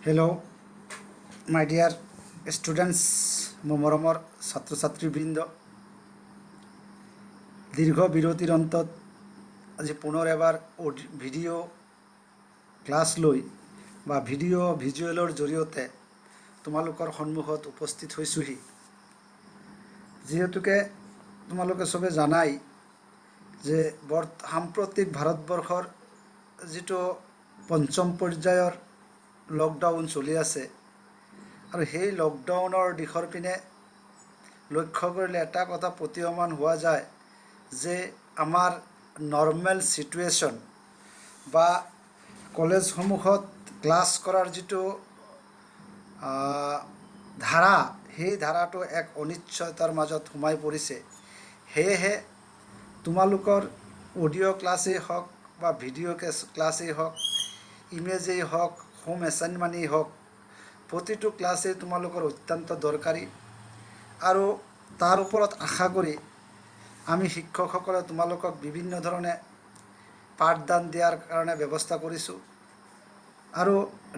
Hello my dear students मो मरमर छात्र छात्रीबृंद दीर्घ बिरतिर अंतत आज पुनर एबार भिडिओ क्लास लई बा भिडिओ भिजुएलर जरिए तुम्हालोकर सन्मुखत उपस्थित होइछुहि जिहेतुके तुम्हालोके सबे जानाई जे साम्प्रतिक भारतवर्षर जितो पंचम पर्यायर लकडाउन चलि आछे और সেই लकडाउनर दिशर पिने लक्ष्य करिले एटा कथा प्रतीयमान हुआ जाए जे आमार नर्मेल सिचुएशन बा कलेज समूहत क्लास करार जितो धारा সেই धाराটো एक अनिश्चयतार মাজত সোমাই পৰিছে। সেয়েহে তোমালোকৰ অডিঅ' ক্লাছেই হওক বা ভিডিঅ' ক্লাছেই হওক ইমেজেই হওক হোম এছাইনমেণ্টেই হওক প্ৰতিটো ক্লাছেই তোমালোকৰ অত্যন্ত দৰকাৰী আৰু তাৰ ওপৰত আশা কৰি আমি শিক্ষকসকলে তোমালোকক বিভিন্ন ধৰণে পাঠদান দিয়াৰ কাৰণে ব্যৱস্থা কৰিছোঁ আৰু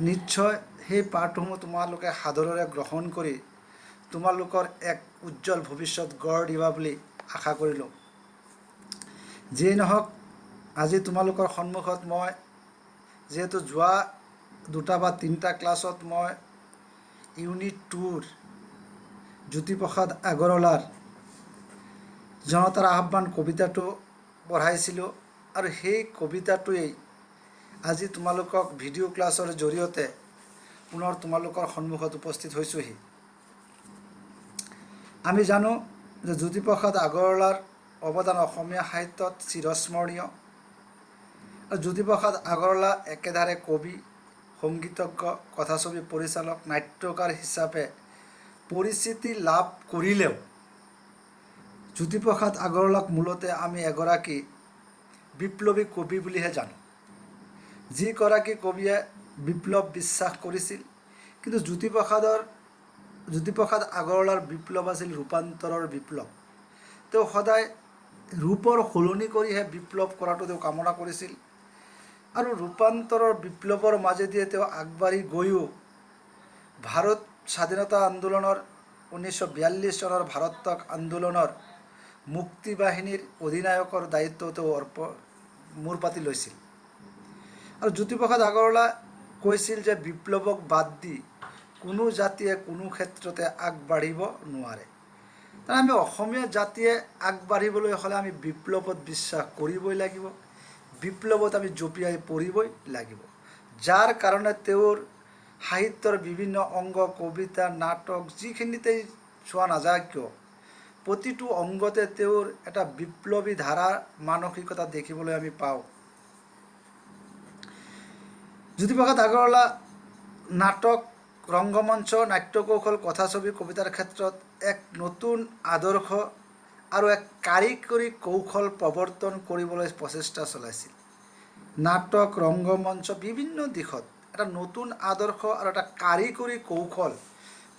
নিশ্চয় সেই পাঠসমূহ তোমালোকে সাদৰেৰে গ্ৰহণ কৰি তোমালোকৰ এক উজ্জ্বল ভৱিষ্যত গঢ় দিবা বুলি আশা কৰিলোঁ। যিয়ে নহওক আজি তোমালোকৰ সন্মুখত মই যেহেতু যোৱা দুটা বা তিনিটা ক্লাছত মই ইউনিট 2 জ্যোতিপ্ৰসাদ আগৰৱালাৰ জনতাৰ আহ্বান কবিতাটো পঢ়াইছিলোঁ আৰু সেই কবিতাটোৱেই আজি তোমালোকক ভিডিঅ' ক্লাছৰ জৰিয়তে পুনৰ তোমালোকৰ সন্মুখত উপস্থিত হৈছোহি। আমি জানো যে জ্যোতিপ্ৰসাদ আগৰৱালাৰ অৱদান অসমীয়া সাহিত্যত চিৰস্মৰণীয় আৰু জ্যোতিপ্ৰসাদ আগৰৱালা একেধাৰে কবি সংগীতজ্ঞ কথাছবি পৰিচালক নাট্যকাৰ হিচাপে পৰিচিতি লাভ কৰিলেও জ্যোতিপ্ৰসাদ আগৰৱালাক মূলতে আমি এগৰাকী বিপ্লৱী কবি বুলিহে জানো। যিগৰাকী কবিয়ে বিপ্লৱ বিশ্বাস কৰিছিল কিন্তু জ্যোতিপ্ৰসাদ আগৰৱালাৰ বিপ্লৱ আছিল ৰূপান্তৰৰ বিপ্লৱ। তেওঁ সদায় ৰূপৰ সলনি কৰিহে বিপ্লৱ কৰাটো তেওঁ কামনা কৰিছিল আৰু ৰূপান্তৰৰ বিপ্লৱৰ মাজেদিয়ে তেওঁ আগবাঢ়ি গৈও ভাৰত স্বাধীনতা আন্দোলনৰ 1942 চনৰ ভাৰতক আন্দোলনৰ মুক্তি বাহিনীৰ অধিনায়কৰ দায়িত্ব তেওঁ মূৰ পাতি লৈছিল আৰু জ্যোতিপ্ৰসাদ আগৰৱালা কৈছিল যে বিপ্লৱক বাদ দি কোনো জাতিয়ে কোনো ক্ষেত্ৰতে আগবাঢ়িব নোৱাৰে। তাৰ আমি অসমীয়া জাতিয়ে আগবাঢ়িবলৈ হ'লে আমি বিপ্লৱত বিশ্বাস কৰিবই লাগিব, বিপ্লৱত আমি জঁপিয়াই পৰিবই লাগিব। যাৰ কাৰণে তেওঁৰ সাহিত্যৰ বিভিন্ন অংগ কবিতা নাটক যিখিনিতেই চোৱা নাযায় কিয় প্ৰতিটো অংগতে তেওঁৰ এটা বিপ্লৱী ধাৰাৰ মানসিকতা দেখিবলৈ আমি পাওঁ। জ্যোতিপ্ৰসাদ আগৰৱালা নাটক ৰংগমঞ্চ নাট্যকৌশল কথাছবি কবিতাৰ ক্ষেত্ৰত এক নতুন আদৰ্শ আৰু এক কাৰিকৰী কৌশল প্ৰৱৰ্তন কৰিবলৈ প্ৰচেষ্টা চলাইছিল। নাটক ৰংগমঞ্চ বিভিন্ন দিশত এটা নতুন আদৰ্শ আৰু এটা কাৰিকৰী কৌশল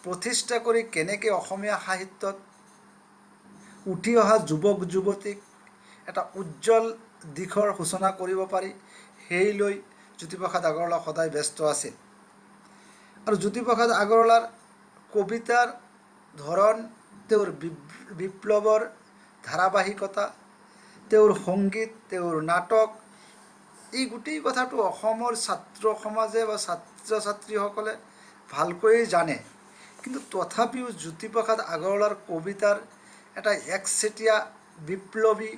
প্ৰতিষ্ঠা কৰি কেনেকৈ অসমীয়া সাহিত্যত উঠি অহা যুৱক যুৱতীক এটা উজ্জ্বল দিশৰ সূচনা কৰিব পাৰি সেই লৈ জ্যোতিপ্ৰসাদ আগৰৱালা সদায় ব্যস্ত আছিল। আৰু জ্যোতিপ্ৰসাদ আগৰৱালাৰ কবিতাৰ ধৰণ তেওঁৰ বিপ্লৱৰ ধাৰাবাহিকতা তেওঁৰ সংগীত তেওঁৰ নাটক এই গোটেই কথাটো অসমৰ ছাত্ৰ সমাজে বা ছাত্ৰ ছাত্ৰীসকলে ভালকৈয়ে জানে কিন্তু তথাপিও জ্যোতিপ্ৰসাদ আগৰৱালাৰ কবিতাৰ এটা একচেটিয়া বিপ্লৱী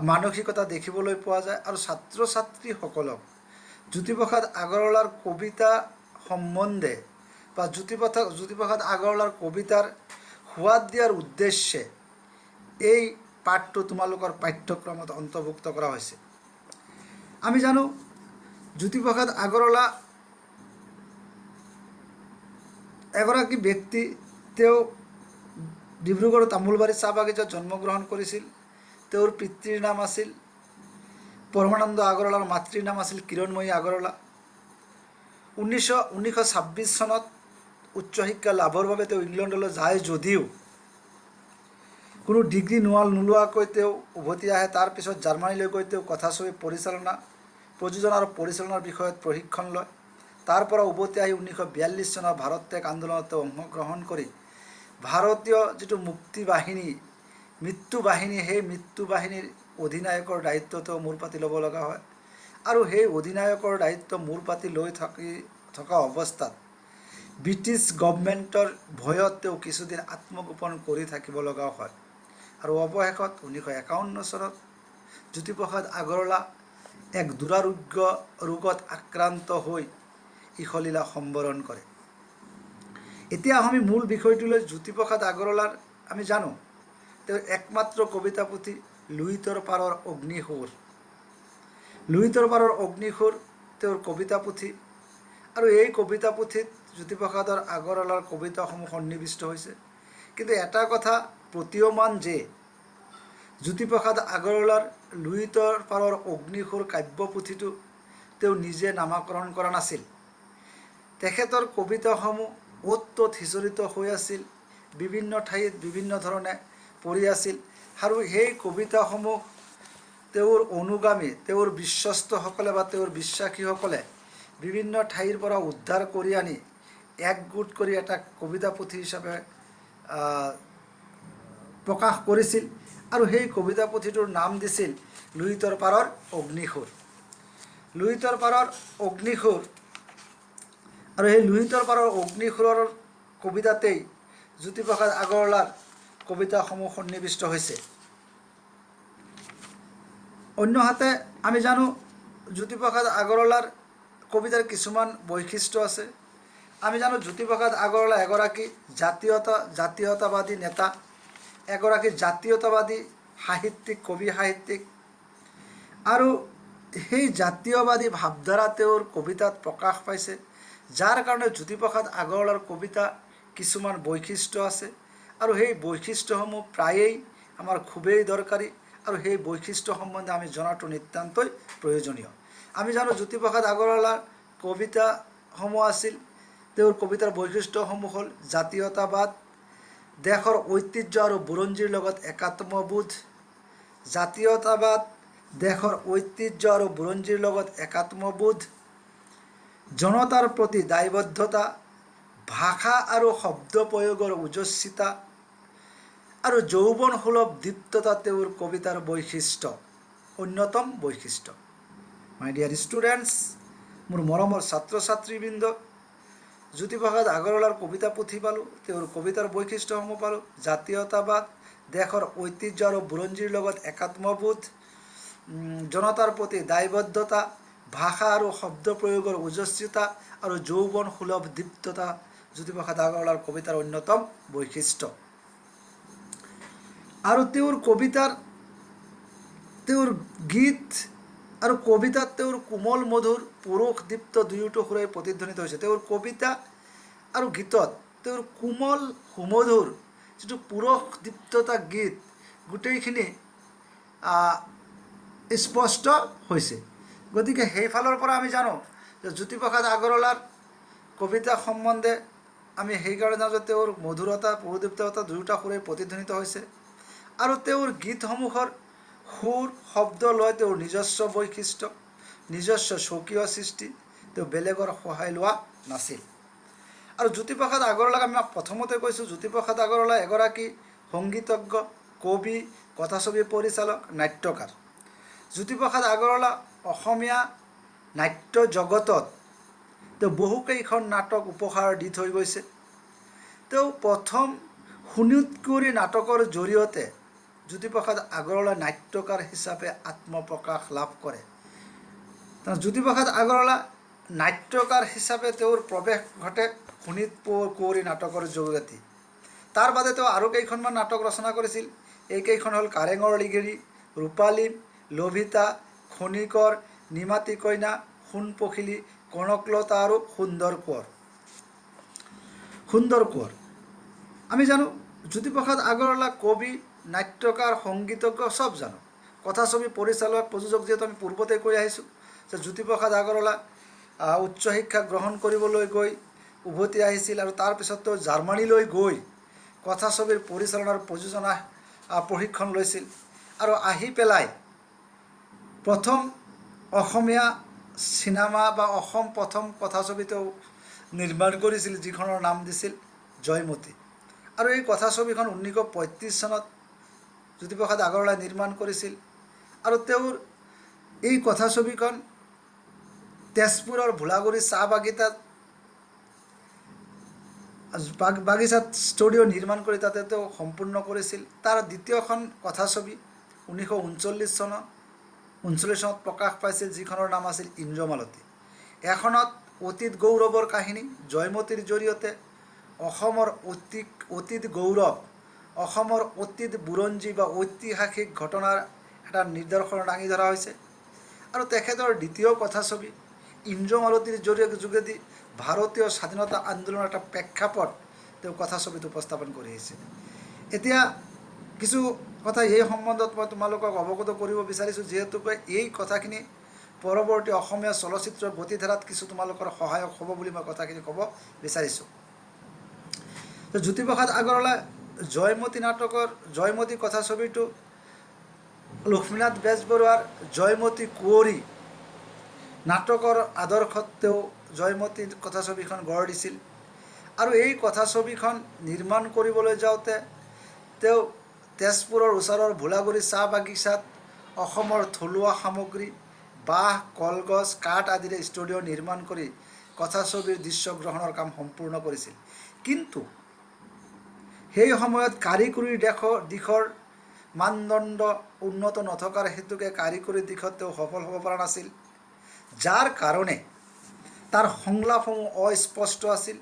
মানসিকতা দেখিবলৈ পোৱা যায় আৰু ছাত্ৰ ছাত্ৰীসকলক জ্যোতিপ্ৰসাদ আগৰৱালাৰ কবিতা সম্বন্ধে বা জ্যোতিপ্ৰসাদ আগৰৱালাৰ কবিতাৰ সোৱাদ দিয়াৰ উদ্দেশ্যে এই পাঠটো তোমালোকৰ পাঠ্যক্ৰমত অন্তৰ্ভুক্ত কৰা হৈছে। আমি জানো জ্যোতিপ্ৰসাদ আগৰৱালা এগৰাকী ব্যক্তি। তেওঁ ডিব্ৰুগড় তামোলবাৰী চাহ বাগিচাত জন্মগ্ৰহণ কৰিছিল। তেওঁৰ পিতৃৰ নাম আছিল পৰমানন্দ আগৰৱালাৰ মাতৃৰ নাম আছিল কিৰণময়ী আগৰৱালা। 1926 চনত উচ্চ শিক্ষা লাভৰ বাবে তেওঁ ইংলেণ্ডলৈ যায় যদিও কোনো ডিগ্ৰী নোলোৱাকৈ তেওঁ উভতি আহে। তাৰপিছত জাৰ্মানীলৈ গৈ তেওঁ কথাছবি পৰিচালনা প্ৰযোজনা আৰু পৰিচালনাৰ বিষয়ত প্ৰশিক্ষণ লয়। তাৰ পৰা উভতি আহি 1942 চনৰ ভাৰত ত্যাগ আন্দোলনত অংশগ্ৰহণ কৰি ভাৰতীয় যিটো মুক্তি বাহিনী মৃত্যু বাহিনী সেই মৃত্যু বাহিনীৰ অধিনায়কৰ দায়িত্বটো মূৰ পাতি ল'ব লগা হয় আৰু সেই অধিনায়কৰ দায়িত্ব মূৰ পাতি লৈ থকা অৱস্থাত ব্ৰিটিছ গভৰ্ণমেণ্টৰ ভয়ত তেওঁ কিছুদিন আত্মগোপন কৰি থাকিব লগা হয় আৰু অৱশেষত 1951 চনত জ্যোতিপ্ৰসাদ আগৰৱালা এক দুৰাৰোগ্য ৰোগত আক্ৰান্ত হৈ ইহলীলা সম্বৰণ কৰে। এতিয়া আমি মূল বিষয়টোলৈ জ্যোতিপ্ৰসাদ আগৰৱালাৰ আমি জানো তেওঁৰ একমাত্ৰ কবিতা পুথি লুইতৰ পাৰৰ অগ্নিসুৰ। লুইতৰ পাৰৰ অগ্নিসুৰ তেওঁৰ কবিতা পুথি আৰু এই কবিতা পুথিত জ্যোতিপ্ৰসাদৰ আগৰৱালাৰ কবিতাসমূহ সন্নিৱিষ্ট হৈছে। কিন্তু এটা কথা প্ৰতীয়মান যে জ্যোতিপ্ৰসাদ আগৰৱালাৰ লুইতৰ পাৰৰ অগ্নিসুৰ কাব্যপুথিটো তেওঁ নিজে নামাকৰণ কৰা নাছিল। তেখেতৰ কবিতাসমূহ অ'ত ত'ত সিঁচৰিত হৈ আছিল, বিভিন্ন ঠাইত বিভিন্ন ধৰণে পৰি আছিল আৰু সেই কবিতাসমূহ তেওঁৰ অনুগামী তেওঁৰ বিশ্বস্তসকলে বা তেওঁৰ বিশ্বাসীসকলে বিভিন্ন ঠাইৰ পৰা উদ্ধাৰ কৰি আনি একগোট কৰি এটা কবিতা পুথি হিচাপে প্ৰকাশ কৰিছিল আৰু সেই কবিতা পুথিটোৰ নাম দিছিল লুইতৰ পাৰৰ অগ্নিসুৰ। লুইতৰ পাৰৰ অগ্নিসুৰ আৰু সেই লুইতৰ পাৰৰ অগ্নিসুৰৰ কবিতাতেই জ্যোতিপ্ৰসাদ আগৰৱালাৰ কবিতাসমূহ সন্নিৱিষ্ট হৈছে। অন্যহাতে আমি জানো জ্যোতিপ্ৰসাদ আগৰৱালাৰ কবিতাৰ কিছুমান বৈশিষ্ট্য আছে। আমি জানো জ্যোতিপ্ৰসাদ আগৰৱালা এগৰাকী জাতীয়তাবাদী নেতা, এগৰাকী জাতীয়তাবাদী সাহিত্যিক, কবি সাহিত্যিক আৰু সেই জাতীয়বাদী ভাৱধাৰা তেওঁৰ কবিতাত প্ৰকাশ পাইছে, যাৰ কাৰণে জ্যোতিপ্ৰসাদ আগৰৱালাৰ কবিতা কিছুমান বৈশিষ্ট্য আছে আৰু সেই বৈশিষ্ট্যসমূহ প্ৰায়েই আমাৰ খুবেই দৰকাৰী আৰু সেই বৈশিষ্ট্য সম্বন্ধে আমি জনাটো নিতান্তই প্ৰয়োজনীয়। আমি জানো জ্যোতিপ্ৰসাদ আগৰৱালাৰ কবিতাসমূহ আছিল, তেওঁৰ কবিতাৰ বৈশিষ্ট্যসমূহ হ'ল জাতীয়তাবাদ, দেশৰ ঐতিহ্য আৰু বুৰঞ্জীৰ লগত একাত্মবোধ, জাতীয়তাবাদ, দেশৰ ঐতিহ্য আৰু বুৰঞ্জীৰ লগত একাত্মবোধ, জনতাৰ প্ৰতি দায়বদ্ধতা, ভাষা আৰু শব্দ প্ৰয়োগৰ ওজস্বিতা আৰু যৌৱনসুলভ দীপ্ততা তেওঁৰ কবিতাৰ বৈশিষ্ট্য, অন্যতম বৈশিষ্ট্য। মাই ডিয়াৰ ষ্টুডেণ্টছ, মোৰ মৰমৰ ছাত্ৰ ছাত্ৰীবৃন্দ, জ্যোতিপ্ৰসাদ আগৰৱালাৰ কবিতা পুথি পালোঁ, তেওঁৰ কবিতাৰ বৈশিষ্ট্যসমূহ পালোঁ, জাতীয়তাবাদ, দেশৰ ঐতিহ্য আৰু বুৰঞ্জীৰ লগত একাত্মবোধ, জনতাৰ প্ৰতি দায়বদ্ধতা, ভাষা আৰু শব্দ প্ৰয়োগৰ ওজস্বিতা আৰু যৌৱনসুলভ দীপ্ততা জ্যোতিপ্ৰসাদ আগৰৱালাৰ কবিতাৰ অন্যতম বৈশিষ্ট্য। আৰু তেওঁৰ কবিতাৰ তেওঁৰ গীত আৰু কবিতাত তেওঁৰ কোমল মধুৰ পুৰুষদীপ্ত দুয়োটো সুৰেই প্ৰতিধ্বনিত হৈছে। তেওঁৰ কবিতা আৰু গীতত তেওঁৰ কোমল সুমধুৰ যিটো পুৰুষদীপ্ততা গীত গোটেইখিনি স্পষ্ট হৈছে। গতিকে সেইফালৰ পৰা আমি জানো যে জ্যোতিপ্ৰসাদ আগৰৱালাৰ কবিতা সম্বন্ধে আমি সেইকাৰণে জানো যে তেওঁৰ মধুৰতা পুৰুষদীপ্ততা দুয়োটা সুৰেই প্ৰতিধ্বনিত হৈছে আৰু তেওঁৰ গীতসমূহৰ সুৰ শব্দ লয় তেওঁৰ নিজস্ব বৈশিষ্ট্য, নিজস্ব স্বকীয় সৃষ্টি, তেওঁ বেলেগৰ সহায় লোৱা নাছিল। আৰু জ্যোতিপ্ৰসাদ আগৰৱালাক আমি প্ৰথমতে কৈছোঁ, জ্যোতিপ্ৰসাদ আগৰৱালা এগৰাকী সংগীতজ্ঞ, কবি, কথাছবি পৰিচালক, নাট্যকাৰ। জ্যোতিপ্ৰসাদ আগৰৱালা অসমীয়া নাট্য জগতত তেওঁ বহুকেইখন নাটক উপহাৰ দি থৈ গৈছে। তেওঁ প্ৰথম সোণোৎ কুঁৱৰী নাটকৰ জৰিয়তে জ্যোতিপ্ৰসাদ আগৰৱালা নাট্যকাৰ হিচাপে আত্মপ্ৰকাশ লাভ কৰে। জ্যোতিপ্ৰসাদ আগৰৱালা নাট্যকাৰ হিচাপে তেওঁৰ প্ৰৱেশ ঘটে সোণোৎ কুঁৱৰী নাটকৰ জৰিয়তে। তাৰ বাদে তেওঁ আৰু কেইখনমান নাটক ৰচনা কৰিছিল। এইকেইখন হ'ল কাৰেঙৰ লিগিৰী, ৰূপালী, লভিতা, খনিকৰ, নিমাতী কইনা, সোণপখিলী, কনকলতা আৰু সুন্দৰ কোঁৱৰ। আমি জানো জ্যোতিপ্ৰসাদ আগৰৱালা কবি, নাট্যকাৰ, সংগীতজ্ঞ সব জানো। কথাছবি পৰিচালক, প্ৰযোজক যিহেতু আমি পূৰ্বতে কৈ আহিছোঁ যে জ্যোতিপ্ৰসাদ আগৰৱালা উচ্চ শিক্ষা গ্ৰহণ কৰিবলৈ গৈ উভতি আহিছিল আৰু তাৰপিছত তেওঁ জাৰ্মানীলৈ গৈ কথাছবিৰ পৰিচালনাৰ প্ৰযোজনা প্ৰশিক্ষণ লৈছিল আৰু আহি পেলাই প্ৰথম অসমীয়া সিনেমা বা অসম প্ৰথম কথাছবি তেওঁ নিৰ্মাণ কৰিছিল, যিখনৰ নাম দিছিল জয়মতী। আৰু এই কথাছবিখন 1935 চনত জ্যোতিপ্ৰসাদ আগৰৱালাই নিৰ্মাণ কৰিছিল। আৰু তেওঁৰ এই কথাছবিখন তেজপুৰৰ ভোলাগুৰি চাহ বাগিচাত ষ্টুডিঅ' নিৰ্মাণ কৰি তাতে তেওঁ সম্পূৰ্ণ কৰিছিল। তাৰ দ্বিতীয়খন কথাছবি 1939 চনত প্ৰকাশ পাইছিল, যিখনৰ নাম আছিল ইন্দ্ৰমালতী। এখনত অতীত গৌৰৱৰ কাহিনী, জয়মতীৰ জৰিয়তে অসমৰ অতীত গৌৰৱ, অসমৰ অতীত বুৰঞ্জী বা ঐতিহাসিক ঘটনাৰ এটা নিদৰ্শন দাঙি ধৰা হৈছে। আৰু তেখেতৰ দ্বিতীয় কথাছবি ইন্দ্ৰমালতীৰ যোগেদি ভাৰতীয় স্বাধীনতা আন্দোলনৰ এটা প্ৰেক্ষাপট তেওঁ কথাছবিত উপস্থাপন কৰি আহিছে। এতিয়া কিছু কথা এই সম্বন্ধত মই তোমালোকক অৱগত কৰিব বিচাৰিছোঁ, যিহেতুকে এই কথাখিনি পৰৱৰ্তী অসমীয়া চলচ্চিত্ৰৰ গতিধাৰাত কিছু তোমালোকৰ সহায়ক হ'ব বুলি মই কথাখিনি ক'ব বিচাৰিছোঁ। জ্যোতিপ্ৰসাদ আগৰৱালাই জয়মতী নাটকৰ জয়মতী কথাছবিটো লক্ষ্মীনাথ বেজবৰুৱাৰ জয়মতী কুঁৱৰী নাটকৰ আদৰ্শত তেওঁ জয়মতী কথাছবিখন গঢ় দিছিল। আৰু এই কথাছবিখন নিৰ্মাণ কৰিবলৈ যাওঁতে তেওঁ তেজপুৰৰ ওচৰৰ ভোলাগুৰি চাহ বাগিচাত অসমৰ থলুৱা সামগ্ৰী, বাঁহ, কলগছ, কাঠ আদিৰে ষ্টুডিঅ' নিৰ্মাণ কৰি কথাছবিৰ দৃশ্যগ্ৰহণৰ কাম সম্পূৰ্ণ কৰিছিল। কিন্তু সেই সময়ত কাৰিকৰীৰ দিশৰ মানদণ্ড উন্নত নথকাৰ হেতুকে কাৰিকৰী দিশত তেওঁ সফল হ'ব পৰা নাছিল, যাৰ কাৰণে তাৰ সংলাপসমূহ অস্পষ্ট আছিল।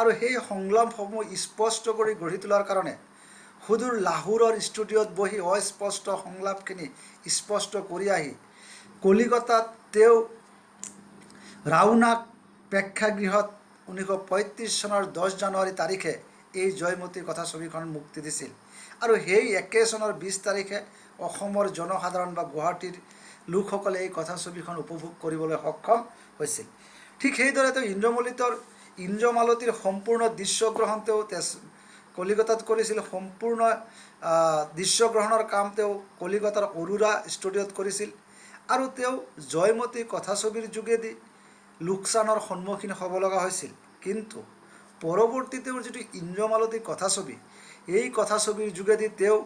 আৰু সেই সংলাপসমূহ স্পষ্ট কৰি গঢ়ি তোলাৰ কাৰণে সুদূৰ লাহোৰৰ ষ্টুডিঅ'ত বহি অস্পষ্ট সংলাপখিনি স্পষ্ট কৰি আহি কলিকতাত তেওঁ ৰাওনাক প্ৰেক্ষাগৃহত 1935 চনৰ 10 জানুৱাৰী তাৰিখে এই জয়মতী কথাছবিখন মুক্তি দিছিল। আৰু সেই একে চনৰ 20 তাৰিখে অসমৰ জনসাধাৰণ বা গুৱাহাটীৰ লোকসকলে এই কথাছবিখন উপভোগ কৰিবলৈ সক্ষম হৈছিল। ঠিক সেইদৰে তেওঁ ইন্দ্ৰমালতীৰ সম্পূৰ্ণ দৃশ্যগ্ৰহণ তেওঁ কলিকতাত কৰিছিল। সম্পূৰ্ণ দৃশ্যগ্ৰহণৰ কাম তেওঁ কলিকতাৰ অৰোৰা ষ্টুডিঅ'ত কৰিছিল। আৰু তেওঁ জয়মতী কথাছবিৰ যোগেদি লোকচানৰ সন্মুখীন হ'ব লগা হৈছিল। কিন্তু পৰৱৰ্তী তেওঁৰ যিটো ইন্দ্ৰমালতী কথাছবি, এই কথাছবিৰ যোগেদি তেওঁ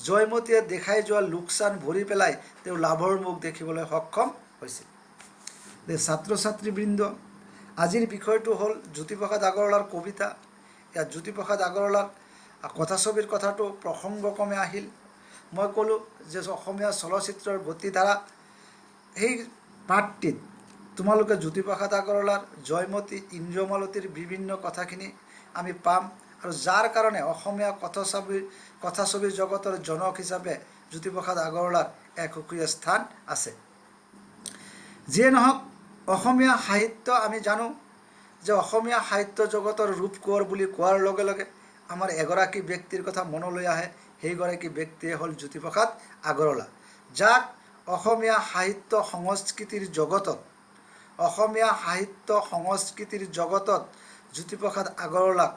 জয়মতীয়ে দেখাই যোৱা লোকচান ভৰি পেলাই তেওঁ লাভৰ মুখ দেখিবলৈ সক্ষম হৈছিল। ছাত্ৰ ছাত্ৰীবৃন্দ, আজিৰ বিষয়টো হ'ল জ্যোতিপ্ৰসাদ আগৰৱালাৰ কবিতা। ইয়াত জ্যোতিপ্ৰসাদ আগৰৱালাৰ কথাছবিৰ কথাটো প্ৰসংগক্ৰমে আহিল। মই ক'লোঁ যে অসমীয়া চলচ্চিত্ৰৰ গতিধাৰা সেই পাঠটিত তোমালোকে জ্যোতিপ্ৰসাদ আগৰৱালাৰ জয়মতী, ইন্দ্ৰমালতীৰ বিভিন্ন কথাখিনি আমি পাম। আৰু যাৰ কাৰণে অসমীয়া কথাছবিৰ জগতৰ জনক হিচাপে জ্যোতিপ্ৰসাদ আগৰৱালাৰ এক সুকীয়া স্থান আছে। যিয়ে নহওক, অসমীয়া সাহিত্য আমি জানো যে অসমীয়া সাহিত্য জগতৰ ৰূপ কোঁৱৰ বুলি কোৱাৰ লগে লগে আমাৰ এগৰাকী ব্যক্তিৰ কথা মনলৈ আহে। সেইগৰাকী ব্যক্তিয়ে হ'ল জ্যোতিপ্ৰসাদ আগৰৱালা, যাক অসমীয়া সাহিত্য সংস্কৃতিৰ জগতত জ্যোতিপ্ৰসাদ আগৰৱালাক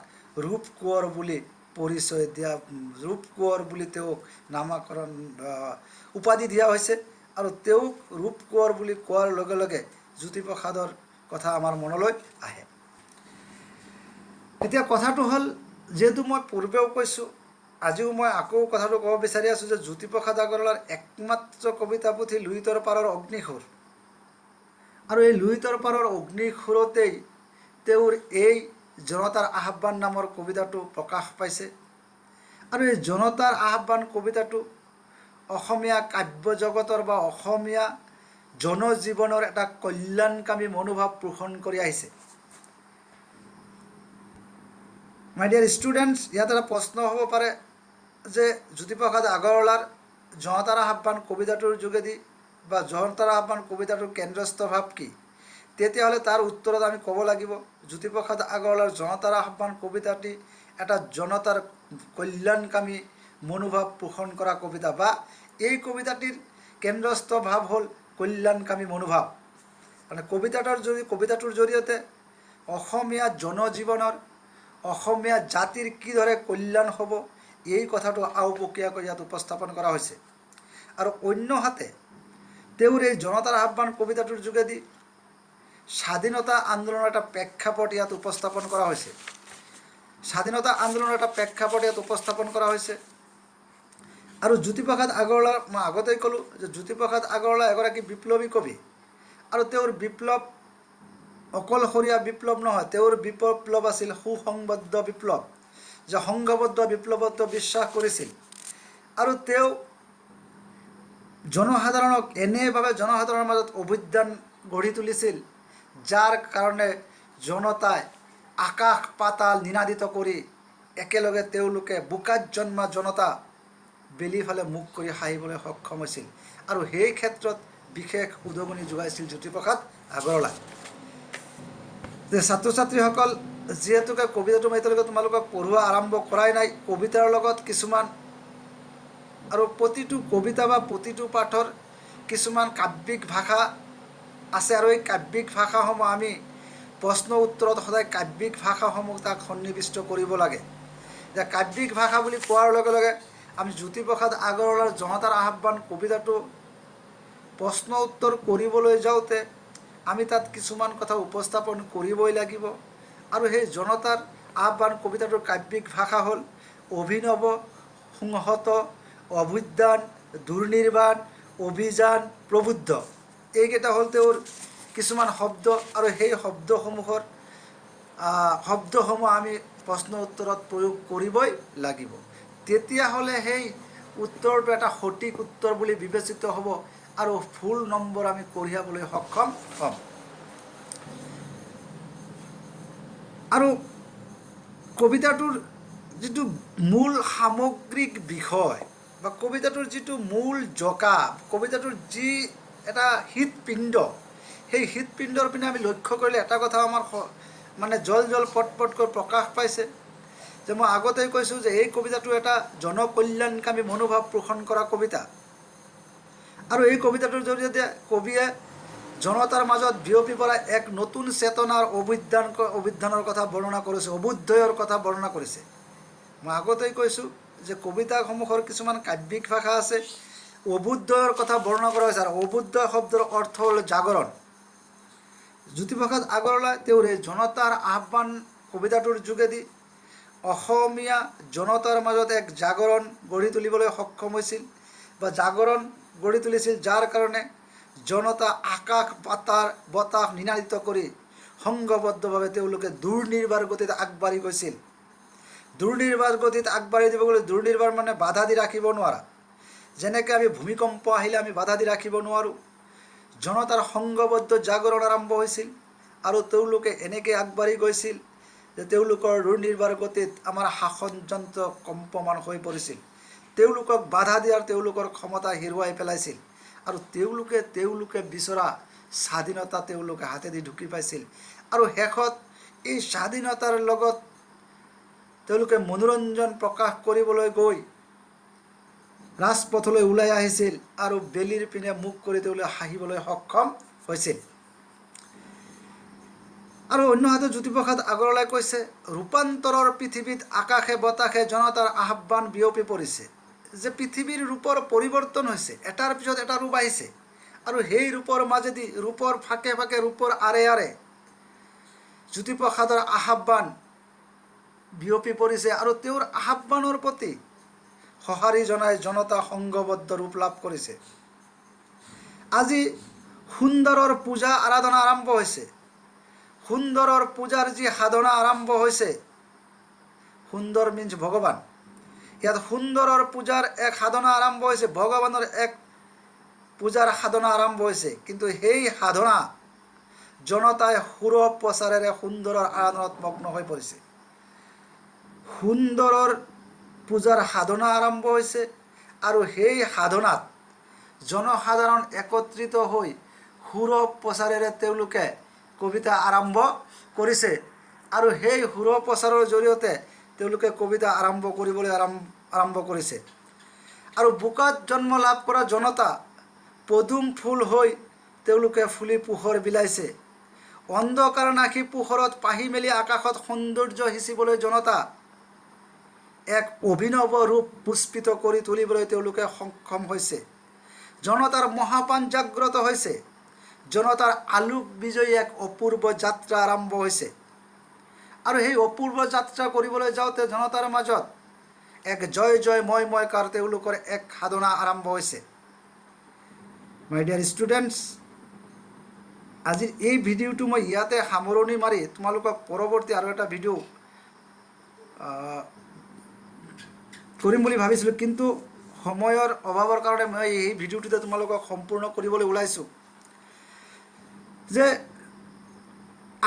ৰূপ কোঁৱৰ বুলি পৰিচয় দিয়া, ৰূপ কোঁৱৰ বুলি তেওঁক নামাকৰণ উপাধি দিয়া হৈছে। আৰু তেওঁক ৰূপ কোঁৱৰ বুলি কোৱাৰ লগে লগে জ্যোতিপ্ৰসাদৰ কথা আমাৰ মনলৈ আহে। এতিয়া কথাটো হ'ল, যিহেতু মই পূৰ্বেও কৈছোঁ, আজিও মই আকৌ কথাটো ক'ব বিচাৰি আছোঁ যে জ্যোতিপ্ৰসাদ আগৰৱালাৰ একমাত্ৰ কবিতা পুথি লুইতৰ পাৰৰ অগ্নিসুৰ। আৰু এই লুইতৰ পাৰৰ অগ্নিসুৰতেই তেওঁৰ এই জনতাৰ আহ্বান নামৰ কবিতাটো প্ৰকাশ পাইছে। আৰু এই জনতাৰ আহ্বান কবিতাটো অসমীয়া কাব্য জগতৰ বা অসমীয়া জনজীৱনৰ এটা কল্যাণকামী মনোভাৱ পোষণ কৰি আহিছে। মাই ডিয়াৰ ষ্টুডেণ্টছ, ইয়াত এটা প্ৰশ্ন হ'ব পাৰে যে জ্যোতিপ্ৰসাদ আগৰৱালাৰ জনতাৰ আহ্বান কবিতাটোৰ যোগেদি বা জনতাৰ আহ্বান কবিতাটোৰ কেন্দ্ৰস্থ ভাৱ কি? তেতিয়াহ'লে তাৰ উত্তৰত আমি ক'ব লাগিব জ্যোতিপ্ৰসাদ আগৰৱালাৰ জনতাৰ আহ্বান কবিতাটি এটা জনতাৰ কল্যাণকামী মনোভাৱ পোষণ কৰা কবিতা, বা এই কবিতাটিৰ কেন্দ্ৰস্থ ভাৱ হ'ল কল্যাণকামী মনোভাৱ। মানে কবিতাটোৰ জৰিয়তে অসমীয়া জনজীৱনৰ, অসমীয়া জাতিৰ কিদৰে কল্যাণ হ'ব এই কথাটো আওপকীয়াকৈ ইয়াত উপস্থাপন কৰা হৈছে। আৰু অন্যহাতে তেওঁৰ এই জনতাৰ আহ্বান কবিতাটোৰ যোগেদি স্বাধীনতা আন্দোলনৰ এটা প্ৰেক্ষাপট ইয়াত উপস্থাপন কৰা হৈছে। স্বাধীনতা আন্দোলনৰ এটা প্ৰেক্ষাপট ইয়াত উপস্থাপন কৰা হৈছে। আৰু জ্যোতিপ্ৰসাদ আগৰৱালাৰ মই আগতেই ক'লোঁ যে জ্যোতিপ্ৰসাদ আগৰৱালা এগৰাকী বিপ্লৱী কবি, আৰু তেওঁৰ বিপ্লৱ অকলশৰীয়া বিপ্লৱ নহয়, তেওঁৰ বিপ্লৱ আছিল সুসংবদ্ধ বিপ্লৱ, যে সংঘবদ্ধ বিপ্লৱত বিশ্বাস কৰিছিল। আৰু তেওঁ জনসাধাৰণক এনেভাৱে জনসাধাৰণৰ মাজত অভ্যুত্থান গঢ়ি তুলিছিল, যাৰ কাৰণে জনতাই আকাশ পাতাল নিনাদিত কৰি একেলগে তেওঁলোকে বোকাত জন্মা জনতা বেলিফালে মুখ কৰি হাঁহিবলৈ সক্ষম হৈছিল। আৰু সেই ক্ষেত্ৰত বিশেষ উদগনি যোগাইছিল জ্যোতিপ্ৰসাদ আগৰৱালাই। যে ছাত্ৰ ছাত্ৰীসকল, যিহেতুকে কবিতাটো মই এতিয়ালৈকে তোমালোকক পঢ়োৱা আৰম্ভ কৰাই নাই, কবিতাৰ লগত কিছুমান আৰু প্ৰতিটো কবিতা বা প্ৰতিটো পাঠৰ কিছুমান কাব্যিক ভাষা আছে, আৰু এই কাব্যিক ভাষাসমূহ আমি প্ৰশ্ন উত্তৰত সদায় কাব্যিক ভাষাসমূহ তাক সন্নিৱিষ্ট কৰিব লাগে। যে কাব্যিক ভাষা বুলি কোৱাৰ লগে লগে আমি জ্যোতিপ্ৰসাদ আগৰৱালাৰ জনতাৰ আহ্বান কবিতাটো প্ৰশ্ন উত্তৰ কৰিবলৈ যাওঁতে আমি তাত কিছুমান কথা উপস্থাপন কৰিবই লাগিব। আৰু সেই জনতাৰ আহ্বান কবিতাটোৰ কাব্যিক ভাষা হ'ল অভিনৱ, সংহত, অভ্যুত্থান, দুৰ্নিৰ্বাণ, অভিযান, প্ৰবুদ্ধ। এইকেইটা হ'ল তেওঁৰ কিছুমান শব্দ, আৰু সেই শব্দসমূহ আমি প্ৰশ্ন উত্তৰত প্ৰয়োগ কৰিবই লাগিব। তেতিয়াহ'লে সেই উত্তৰটো এটা সঠিক উত্তৰ বুলি বিবেচিত হ'ব, আৰু ফুল নম্বৰ আমি কঢ়িয়াবলৈ সক্ষম হ'ম। আৰু কবিতাটোৰ যিটো মূল সামগ্ৰিক বিষয় বা কবিতাটোৰ যিটো মূল জকা, কবিতাটোৰ যি এটা হৃদপিণ্ড, সেই হৃদপিণ্ডৰ পিনে আমি লক্ষ্য কৰিলে এটা কথা আমাৰ মানে জল পটকৈ প্ৰকাশ পাইছে। যে মই আগতেই কৈছোঁ যে এই কবিতাটো এটা জনকল্যাণকামী মনোভাৱ পোষণ কৰা কবিতা। আৰু এই কবিতাটোৰ জৰিয়তে কবিয়ে জনতাৰ মাজত বিয়পি পৰা এক নতুন চেতনাৰ অভ্যুত্থানৰ কথা বৰ্ণনা কৰিছে, অভ্যুদয়ৰ কথা বৰ্ণনা কৰিছে। মই আগতেই কৈছোঁ যে কবিতাসমূহৰ কিছুমান কাব্যিক ভাষা আছে, অভ্যুদয়ৰ কথা বৰ্ণনা কৰা হৈছে, আৰু অভ্যুদয় শব্দৰ অৰ্থ হ'ল জাগৰণ। জ্যোতিপ্ৰসাদ আগৰৱালাই তেওঁৰ এই জনতাৰ আহ্বান কবিতাটোৰ যোগেদি অসমীয়া জনতাৰ মাজত এক জাগৰণ গঢ়ি তুলিবলৈ সক্ষম হৈছিল, বা জাগৰণ গঢ়ি তুলিছিল, যাৰ কাৰণে জনতা আকাশ পাতাল বতাহ নিনাদিত কৰি সংঘবদ্ধভাৱে তেওঁলোকে দুৰ্নিৰ্বাণ গতিত আগবাঢ়ি গৈছিল। দুৰ্নিৰ্বাণ গতিত আগবাঢ়ি দিব গ'লে দুৰ্নিৰ্বাণ মানে বাধা দি ৰাখিব নোৱাৰা। যেনেকৈ আমি ভূমিকম্প আহিলে আমি বাধা দি ৰাখিব নোৱাৰোঁ, জনতাৰ সংঘবদ্ধ জাগৰণ আৰম্ভ হৈছিল, আৰু তেওঁলোকে এনেকৈ আগবাঢ়ি গৈছিল যে তেওঁলোকৰ দুৰ্নিৰ্বাণ গতিত আমাৰ শাসনযন্ত্ৰ কম্পমান হৈ পৰিছিল। তেওঁলোকক বাধা দিয়াৰ তেওঁলোকৰ ক্ষমতা হেৰুৱাই পেলাইছিল, আৰু তেওঁলোকে বিচৰা স্বাধীনতা তেওঁলোকে হাতেদি ঢুকি পাইছিল। আৰু শেষত এই স্বাধীনতাৰ লগত তেওঁলোকে মনোৰঞ্জন প্ৰকাশ কৰিবলৈ গৈ ৰাজপথলৈ ওলাই আহিছিল, আৰু বেলিৰ পিনে মুখ কৰি তেওঁলোকে হাঁহিবলৈ সক্ষম হৈছিল। আৰু অন্যহাতে জ্যোতিপ্ৰসাদ আগৰৱালাই কৈছে, ৰূপান্তৰৰ পৃথিৱীত আকাশে বতাহে জনতাৰ আহ্বান বিয়পি পৰিছে। যে পৃথিৱীৰ ৰূপৰ পৰিৱৰ্তন হৈছে, এটাৰ পিছত এটা ৰূপ আহিছে, আৰু সেই ৰূপৰ মাজেদি ৰূপৰ ফাকে ফাকে ৰূপৰ আৰে আৰে জ্যোতিপ্ৰসাদৰ আহ্বান বিয়পি পৰিছে, আৰু তেওঁৰ আহ্বানৰ প্ৰতি সঁহাৰি জনাই জনতা সংঘবদ্ধ ৰূপ লাভ কৰিছে। আজি সুন্দৰৰ পূজা আৰাধনা আৰম্ভ হৈছে। সুন্দৰৰ পূজাৰ যি সাধনা আৰম্ভ হৈছে, সুন্দৰ মিন্স ভগৱান, ইয়াত সুন্দৰৰ পূজাৰ এক সাধনা আৰম্ভ হৈছে, ভগৱানৰ এক পূজাৰ সাধনা আৰম্ভ হৈছে। কিন্তু সেই সাধনা জনতাই সুৰ প্ৰচাৰেৰে সুন্দৰৰ আৰাধনাত মগ্ন হৈ পৰিছে। সুন্দৰৰ পূজাৰ সাধনা আৰম্ভ হৈছে, আৰু সেই সাধনাত জনসাধাৰণ একত্ৰিত হৈ সুৰ প্ৰচাৰেৰে তেওঁলোকে কবিতা আৰম্ভ কৰিছে, আৰু সেই সুৰ প্ৰচাৰৰ জৰিয়তে তেওঁলোকে কবিতা আৰম্ভ কৰিছে। আৰু বোকাত জন্ম লাভ কৰা জনতা পদুম ফুল হৈ তেওঁলোকে ফুলি পোহৰ বিলাইছে। অন্ধকাৰ নাশি পোহৰত পাহি মেলি আকাশত সৌন্দৰ্য সিঁচিবলৈ জনতা এক অভিনৱ ৰূপ পুষ্পিত কৰি তুলিবলৈ তেওঁলোকে সক্ষম হৈছে। জনতাৰ মহাপাণ জাগ্ৰত হৈছে। জনতাৰ আলোক বিজয়ী এক অপূৰ্ব যাত্ৰা আৰম্ভ হৈছে আৰু সেই অপূৰ্ব যাত্ৰা কৰিবলৈ যাওঁতে জনতাৰ মাজত এক জয় জয় ময় কাৰ তেওঁলোকৰ এক সাধনা আৰম্ভ হৈছে। মাই ডিয়াৰ ষ্টুডেণ্টছ, আজিৰ এই ভিডিঅ'টো মই ইয়াতে সামৰণি মাৰি তোমালোকক পৰৱৰ্তী আৰু এটা ভিডিঅ' কৰিম বুলি ভাবিছিলোঁ, কিন্তু সময়ৰ অভাৱৰ কাৰণে মই এই ভিডিঅ'টোতে তোমালোকক সম্পূৰ্ণ কৰিবলৈ ওলাইছোঁ যে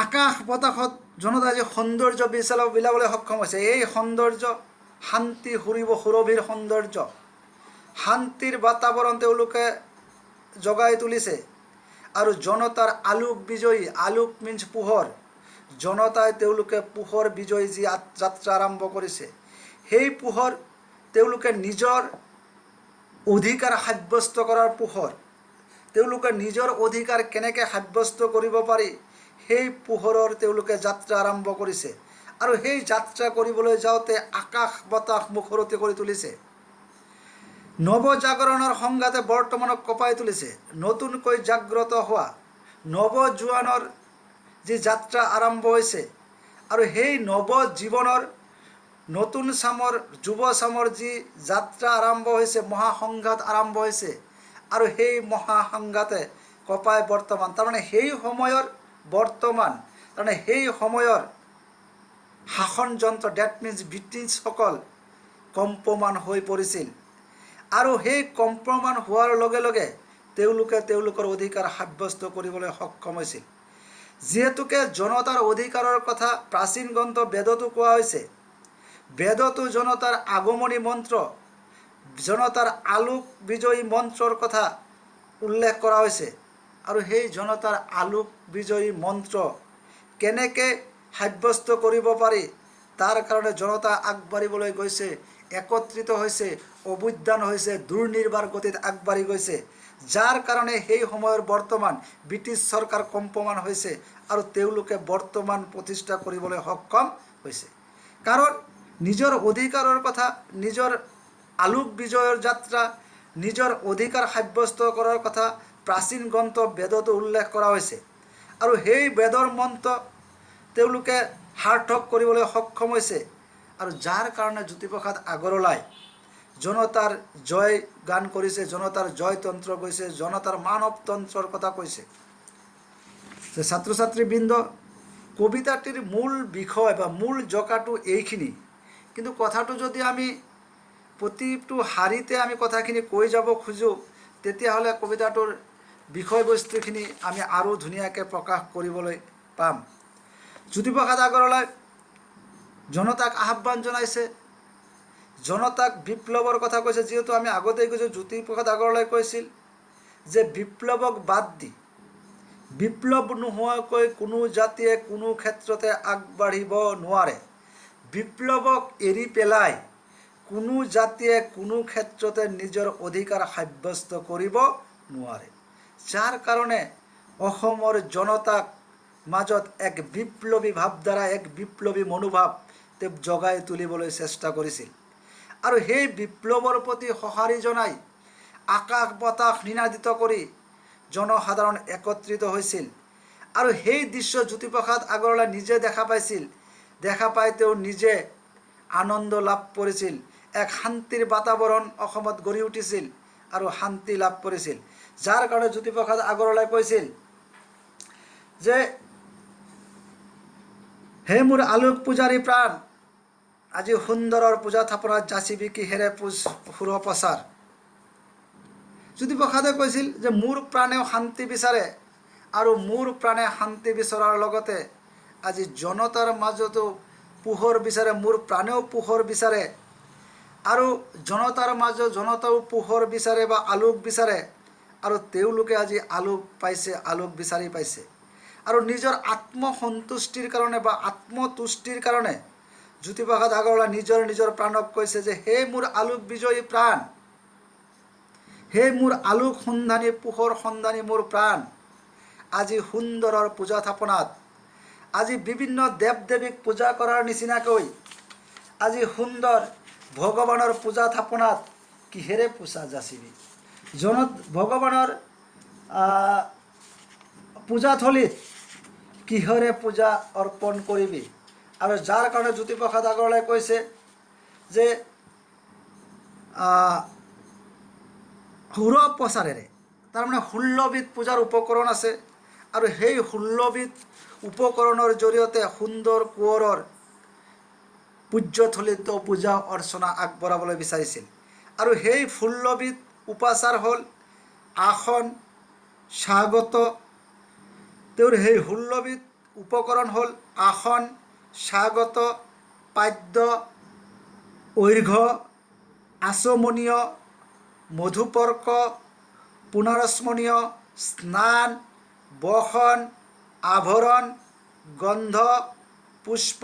আকাশ বতাহত জনতাই যে সৌন্দৰ্য বিলাবলৈ সক্ষম হৈছে। এই সৌন্দৰ্য শান্তি সুৰভিৰ সৌন্দৰ্য, শান্তিৰ বাতাবৰণ তেওঁলোকে জগাই তুলিছে আৰু জনতাৰ আলোক বিজয়ী, আলোক মিন্স পোহৰ, জনতাই তেওঁলোকে পোহৰ বিজয়ী যি যাত্ৰা আৰম্ভ কৰিছে, সেই পোহৰ তেওঁলোকে নিজৰ অধিকাৰ সাব্যস্ত কৰাৰ পোহৰ, তেওঁলোকে নিজৰ অধিকাৰ কেনেকৈ সাব্যস্ত কৰিব পাৰি সেই পোহৰৰ তেওঁলোকে যাত্ৰা আৰম্ভ কৰিছে আৰু সেই যাত্ৰা কৰিবলৈ যাওঁতে আকাশ বতাহ মুখৰতি কৰি তুলিছে। নৱজাগৰণৰ সংঘাতে বৰ্তমানক কঁপাই তুলিছে। নতুনকৈ জাগ্ৰত হোৱা নৱজোৱানৰ যি যাত্ৰা আৰম্ভ হৈছে আৰু সেই নৱজীৱনৰ নতুন চামৰ যুৱ চামৰ যি যাত্ৰা আৰম্ভ হৈছে, মহাসংঘাত আৰম্ভ হৈছে আৰু সেই মহাসংঘাতে কঁপাই বৰ্তমান তাৰমানে সেই সময়ৰ বৰ্তমান তাৰমানে সেই সময়ৰ শাসন যন্ত্ৰ, ডেট মিন্স ব্ৰিটিছসকল কম্পমান হৈ পৰিছিল আৰু সেই কম্পমান হোৱাৰ লগে লগে তেওঁলোকে তেওঁলোকৰ অধিকাৰ সাব্যস্ত কৰিবলৈ সক্ষম হৈছিল। যিহেতুকে জনতাৰ অধিকাৰৰ কথা প্ৰাচীন গ্ৰন্থ বেদতো কোৱা হৈছে, বেদতো জনতাৰ আগমনী মন্ত্ৰ, জনতাৰ আলোক বিজয়ী মন্ত্ৰৰ কথা উল্লেখ কৰা হৈছে আৰু সেই জনতাৰ আলোক বিজয়ী মন্ত্ৰ কেনেকৈ সাব্যস্ত কৰিব পাৰি তাৰ কাৰণে জনতা আগবাঢ়িবলৈ গৈছে, একত্ৰিত হৈছে, অভ্যুত্থান হৈছে, দুৰ্নিৰ্বাৰ গতিত আগবাঢ়ি গৈছে, যাৰ কাৰণে সেই সময়ৰ বৰ্তমান ব্ৰিটিছ চৰকাৰ কম্পমান হৈছে আৰু তেওঁলোকে বৰ্তমান প্ৰতিষ্ঠা কৰিবলৈ সক্ষম হৈছে। কাৰণ নিজৰ অধিকাৰৰ কথা, নিজৰ আলোক বিজয়ৰ যাত্ৰা, নিজৰ অধিকাৰ সাব্যস্ত কৰাৰ কথা প্ৰাচীন গ্ৰন্থ বেদতো উল্লেখ কৰা হৈছে আৰু সেই বেদৰ মন্ত্ৰ তেওঁলোকে সাৰ্থক কৰিবলৈ সক্ষম হৈছে আৰু যাৰ কাৰণে জ্যোতিপ্ৰসাদ আগৰৱালাই জনতাৰ জয় গান কৰিছে, জনতাৰ জয়তন্ত্ৰ গৈছে, জনতাৰ মানৱতন্ত্ৰৰ কথা কৈছে। যে ছাত্ৰ ছাত্ৰীবৃন্দ, কবিতাটিৰ মূল বিষয় বা মূল জকাটো এইখিনি, কিন্তু কথাটো যদি আমি প্ৰতিটো শাৰীতে আমি কথাখিনি কৈ যাব খোজোঁ তেতিয়াহ'লে কবিতাটোৰ বিষয়বস্তুখিনি আমি আৰু ধুনীয়াকৈ প্ৰকাশ কৰিবলৈ পাম। জ্যোতিপ্ৰসাদ আগৰৱালাই জনতাক আহ্বান জনাইছে, জনতাক বিপ্লৱৰ কথা কৈছে। যিহেতু আমি আগতেই কৈছোঁ, জ্যোতিপ্ৰসাদ আগৰৱালাই কৈছিল যে বিপ্লৱক বাদ দি, বিপ্লৱ নোহোৱাকৈ কোনো জাতিয়ে কোনো ক্ষেত্ৰতে আগবাঢ়িব নোৱাৰে, বিপ্লৱক এৰি পেলাই কোনো জাতিয়ে কোনো ক্ষেত্ৰতে নিজৰ অধিকাৰ সাব্যস্ত কৰিব নোৱাৰে, যাৰ কাৰণে অসমৰ জনতাক মাজত এক বিপ্লৱী ভাৱধাৰা, এক বিপ্লৱী মনোভাৱ তেওঁ জগাই তুলিবলৈ চেষ্টা কৰিছিল আৰু সেই বিপ্লৱৰ প্ৰতি সঁহাৰি জনাই আকাশ বতাহ নিনাদিত কৰি জনসাধাৰণ একত্ৰিত হৈছিল আৰু সেই দৃশ্য জ্যোতিপ্ৰসাদ আগৰৱালাই নিজে দেখা পাইছিল। দেখা পাই তেওঁ নিজে আনন্দ লাভ কৰিছিল, এক শান্তিৰ বাতাবৰণ অসমত গঢ়ি উঠিছিল আৰু শান্তি লাভ কৰিছিল, যাৰ কাৰণে জ্যোতিপ্ৰসাদ আগৰৱালাই কৈছিল যে হে মোৰ আলোক পূজাৰী প্ৰাণ, আজি সুন্দৰৰ পূজা থাপনাত যাচিবি কিহেৰে সুৰ প্ৰচাৰ। জ্যোতিপ্ৰসাদে কৈছিল যে মোৰ প্ৰাণেও শান্তি বিচাৰে আৰু মোৰ প্ৰাণে শান্তি বিচৰাৰ লগতে আজি জনতাৰ মাজতো পোহৰ বিচাৰে, মোৰ প্ৰাণেও পোহৰ বিচাৰে আৰু জনতাৰ মাজত জনতাও পোহৰ বিচাৰে বা আলোক বিচাৰে আৰু তেওঁলোকে আজি আলোক পাইছে, আলোক বিচাৰি পাইছে আৰু নিজৰ আত্মসন্তুষ্টিৰ কাৰণে বা আত্মতুষ্টিৰ কাৰণে জ্যোতিপ্ৰসাদ আগৰৱালাই নিজৰ প্ৰাণক কৈছে যে হে মোৰ আলোক বিজয়ী প্ৰাণ, হে মোৰ আলোক সন্ধানী, পোহৰ সন্ধানী মোৰ প্ৰাণ, আজি সুন্দৰৰ পূজা থাপনাত, আজি বিভিন্ন দেৱ দেৱীক পূজা কৰাৰ নিচিনাকৈ আজি সুন্দৰ ভগৱানৰ পূজা থাপনাত কিহেৰে পূজা যাচিবি। ভগৱানৰ পূজাথলীত কিহৰে পূজা অৰ্পণ কৰিবি। আৰু যাৰ কাৰণে জ্যোতিপ্ৰসাদ আগৰৱালাই কৈছে যে সৌৰভ প্ৰচাৰেৰে তাৰমানে 16বিধ পূজাৰ উপকৰণ আছে আৰু সেই 16বিধ উপকৰণৰ জৰিয়তে সুন্দৰ কোঁৱৰৰ পূজ্যথলীত পূজা অৰ্চনা আগবঢ়াবলৈ বিচাৰিছিল। আৰু সেই 16বিধ উপাচাৰ হ'ল আসন, স্বাগত। তেওঁৰ সেই 16বিধ উপকৰণ হ'ল আসন, স্বাগত, পাদ্য, ঐৰ্ঘ্য, আচমনীয়, মধুপৰ্ক, পুনৰস্মৰণীয়, স্নান, বসন, আভৰণ, গন্ধ, পুষ্প,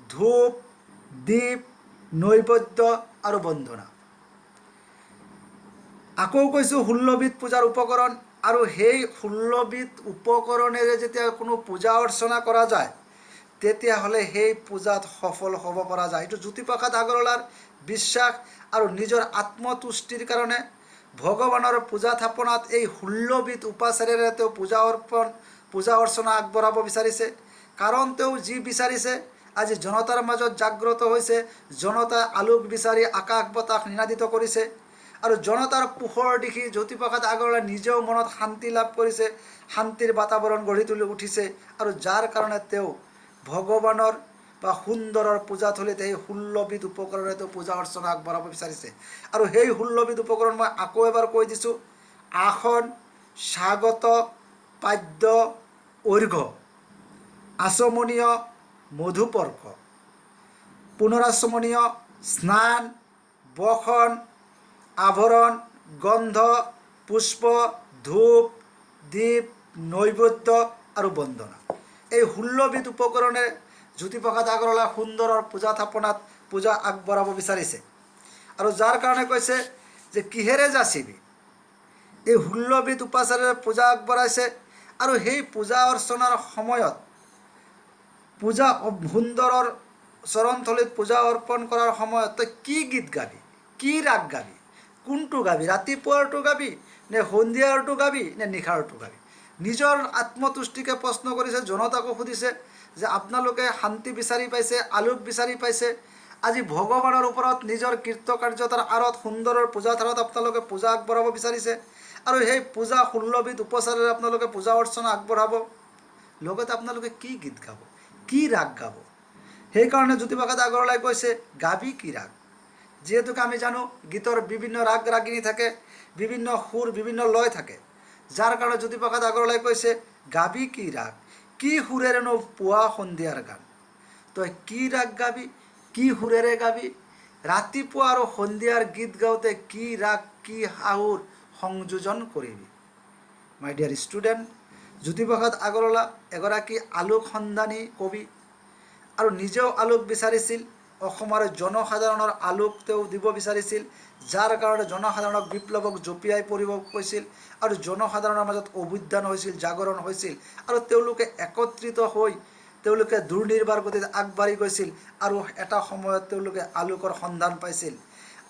ধূপ, দীপ, নৈবেদ্য আৰু বন্দনা। আকৌ কৈছোঁ 16বিধ পূজাৰ উপকৰণ। আৰু সেই 16বিধ উপকৰণেৰে যেতিয়া কোনো পূজা অৰ্চনা কৰা যায় তেতিয়াহ'লে সেই পূজাত সফল হ'ব পৰা যায়। এইটো জ্যোতিপ্ৰসাদ আগৰৱালাৰ বিশ্বাস আৰু নিজৰ আত্মতুষ্টিৰ কাৰণে ভগৱানৰ পূজা থাপনাত এই 16বিধ উপাচাৰেৰে তেওঁ পূজা অৰ্চনা আগবঢ়াব বিচাৰিছে। কাৰণ তেওঁ যি বিচাৰিছে আজি জনতাৰ মাজত জাগ্ৰত হৈছে। জনতাই আলোক বিচাৰি আকাশ বতাহ নিনাদিত কৰিছে আৰু জনতাৰ পোহৰ দেখি জ্যোতিপ্ৰসাদ আগৰৱালাই নিজেও মনত শান্তি লাভ কৰিছে, শান্তিৰ বাতাবৰণ গঢ়ি তুলি উঠিছে। আৰু যাৰ কাৰণে তেওঁ ভগৱানৰ বা সুন্দৰৰ পূজাথলীত সেই 16বিধ উপকৰণে তেওঁ পূজা অৰ্চনা আগবঢ়াব বিচাৰিছে। আৰু সেই 16বিধ উপকৰণ মই আকৌ এবাৰ কৈ দিছোঁ। আসন, স্বাগত, পাদ্য, ঐৰ্ঘ্য, আচমনীয়, মধুপৰ্ক, পুনৰাচমনীয়, স্নান, বসন, আভৰণ, গন্ধ, পুষ্প, ধূপ, দীপ, নৈবেদ্য আৰু বন্দনা। এই 16বিধ উপকৰণে জ্যোতিপ্ৰসাদ আগৰৱালাই সুন্দৰৰ পূজা থাপনাত পূজা আগবঢ়াব বিচাৰিছে। আৰু যাৰ কাৰণে কৈছে যে কিহেৰে যাচিবি। এই 16বিধ উপাচাৰেৰে পূজা আগবঢ়াইছে। আৰু সেই পূজা অৰ্চনাৰ সময়ত পূজা সুন্দৰৰ চৰণথলীত পূজা অৰ্পণ কৰাৰ সময়ত তই কি গীত গাবি, কি ৰাগ গাবি, কোনটো গাবি, ৰাতিপুৱাৰটো গাবি নে সন্ধিয়াৰটো গাবি নে নিশাৰটো গাবি। নিজৰ আত্মতুষ্টিকে প্ৰশ্ন কৰিছে, জনতাকো সুধিছে যে আপোনালোকে শান্তি বিচাৰি পাইছে, আলোক বিচাৰি পাইছে। আজি ভগৱানৰ ওপৰত নিজৰ কৃতকাৰ্যতাৰ আঁৰত সুন্দৰৰ পূজাথাৰত আপোনালোকে পূজা আগবঢ়াব বিচাৰিছে। আৰু সেই পূজা 16বিধ উপচাৰেৰে আপোনালোকে পূজা অৰ্চনা আগবঢ়াব। লগতে আপোনালোকে কি গীত গাব, কি ৰাগ গাব। সেইকাৰণে জ্যোতিপ্ৰসাদ আগৰৱালাই কৈছে গাবি কি ৰাগ। যিহেতুকে আমি জানো গীতৰ বিভিন্ন ৰাগ ৰাগিনী থাকে, বিভিন্ন সুৰ, বিভিন্ন লয় থাকে। যাৰ কাৰণে জ্যোতিপ্ৰসাদ আগৰৱালাই কৈছে গাবি কি ৰাগ, কি সুৰেৰেনো পুৱা সন্ধিয়াৰ গান। তই কি ৰাগ গাবি, কি সুৰেৰে গাবি। ৰাতিপুৱা আৰু সন্ধিয়াৰ গীত গাওঁতে কি ৰাগ, কি সুৰ সংযোজন কৰিবি। মাই ডিয়াৰ ষ্টুডেণ্ট, জ্যোতিপ্ৰসাদ আগৰৱালা এগৰাকী আলোক সন্ধানী কবি আৰু নিজেও আলোক বিচাৰিছিল। অসমৰ জনসাধাৰণৰ আলোক তেওঁ দিব বিচাৰিছিল। যাৰ কাৰণে জনসাধাৰণক বিপ্লৱক জঁপিয়াই পৰিব কৈছিল আৰু জনসাধাৰণৰ মাজত অভ্যুত্থান হৈছিল, জাগৰণ হৈছিল। আৰু তেওঁলোকে একত্ৰিত হৈ তেওঁলোকে দুৰ্নিৰ্বাৰ গতিত আগবাঢ়ি গৈছিল। আৰু এটা সময়ত তেওঁলোকে আলোকৰ সন্ধান পাইছিল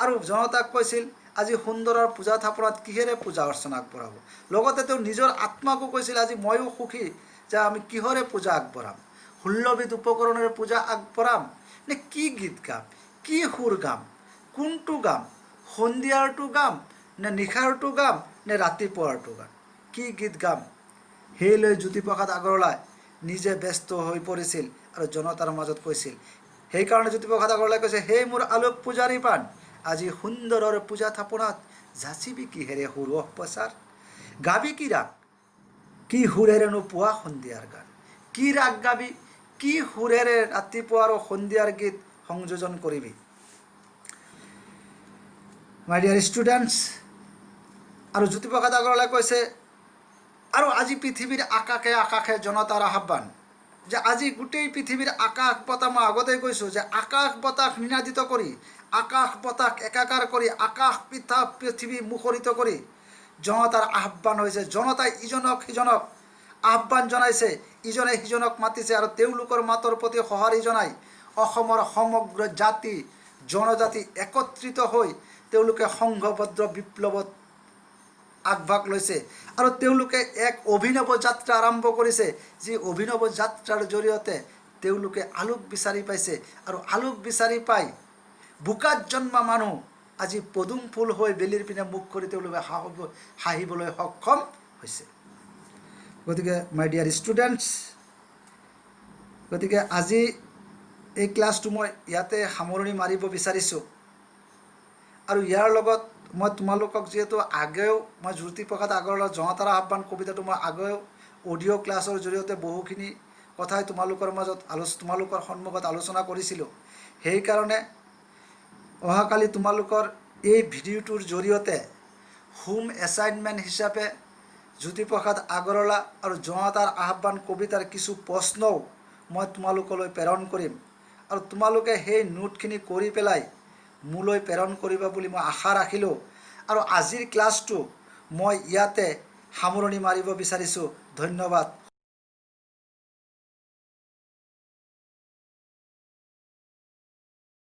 আৰু জনতাক কৈছিল আজি সুন্দৰৰ পূজা থাপনাত কিহেৰে পূজা অৰ্চনা আগবঢ়াব। লগতে তেওঁ নিজৰ আত্মাকো কৈছিল আজি ময়ো সুখী যে আমি কিহৰে পূজা আগবঢ়াম, 16বিধ উপকৰণেৰে পূজা আগবঢ়াম নে কি গীত গাম, কি সুৰ গাম, কোনটো গাম, সন্ধিয়াৰটো গাম নে নিশাৰটো গাম নে ৰাতিপুৱাৰটো গাম, কি গীত গাম। সেই লৈ জ্যোতিপ্ৰসাদ আগৰৱালাই নিজে ব্যস্ত হৈ পৰিছিল আৰু জনতাৰ মাজত কৈছিল। সেইকাৰণে জ্যোতিপ্ৰসাদ আগৰৱালাই কৈছে হে মোৰ আলোক পূজাৰী পাণ, আজি সুন্দৰৰ পূজা থাপনাত যাচিবি কিহেৰে সুৰহ প্ৰচাৰ। গাবি কি ৰাগ, কি সুৰেৰেনো পুৱা সন্ধিয়াৰ গান। কি ৰাগ গাবি, কি সুৰেৰে ৰাতিপুৱা আৰু সন্ধিয়াৰ গীত সংযোজন কৰিবি। মাই ডিয়াৰ ষ্টুডেণ্টছ, আৰু জ্যোতিপ্ৰসাদ আগৰৱালাই কৈছে আৰু আজি পৃথিৱীৰ আকাশে আকাশে জনতাৰ আহ্বান যে আজি গোটেই পৃথিৱীৰ আকাশ বতাহ, মই আগতেই কৈছোঁ যে আকাশ বতাহ নিনাদিত কৰি, আকাশ বতাহ একাকাৰ কৰি, আকাশ পৃথিৱী মুখৰিত কৰি জনতাৰ আহ্বান হৈছে। জনতাই ইজনক সিজনক আহ্বান জনাইছে, ইজনে সিজনক মাতিছে আৰু তেওঁলোকৰ মাতৰ প্ৰতি সঁহাৰি জনাই অসমৰ সমগ্ৰ জাতি জনজাতি একত্ৰিত হৈ তেওঁলোকে সংঘবদ্ধ বিপ্লৱত আগভাগ লৈছে আৰু তেওঁলোকে এক অভিনৱ যাত্ৰা আৰম্ভ কৰিছে, যি অভিনৱ যাত্ৰাৰ জৰিয়তে তেওঁলোকে আলোক বিচাৰি পাইছে আৰু আলোক বিচাৰি পাই বোকাত জন্মা মানুহ আজি পদুম ফুল হৈ বেলিৰ পিনে মুখ কৰি তেওঁলোকে হাঁহিবলৈ সক্ষম হৈছে। গতিকে মাই ডিয়াৰ ষ্টুডেণ্টছ, গতিকে আজি এই ক্লাছটো মই ইয়াতে সামৰণি মাৰিব বিচাৰিছোঁ। আৰু ইয়াৰ লগত মই তোমালোকক যিহেতু আগেও মই জ্যোতিপ্ৰসাদ আগৰৱালাৰ জঙাতাৰা আহ্বান কবিতাটো মই আগেও অডিঅ' ক্লাছৰ জৰিয়তে বহুখিনি কথাই তোমালোকৰ মাজত তোমালোকৰ সন্মুখত আলোচনা কৰিছিলোঁ। সেইকাৰণে অহাকালি তোমালোকৰ এই ভিডিঅ'টোৰ জৰিয়তে হোম এছাইনমেণ্ট হিচাপে জ্যোতিপ্ৰসাদ আগৰৱালা আৰু জঙাতাৰ আহ্বান কবিতাৰ কিছু প্ৰশ্নও মই তোমালোকলৈ প্ৰেৰণ কৰিম আৰু তোমালোকে সেই নোটখিনি কৰি পেলাই মোলৈ প্ৰেৰণ কৰিবা বুলি মই আশা ৰাখিলোঁ। আৰু আজিৰ ক্লাছটো মই ইয়াতে সামৰণি মাৰিব বিচাৰিছোঁ। ধন্যবাদ।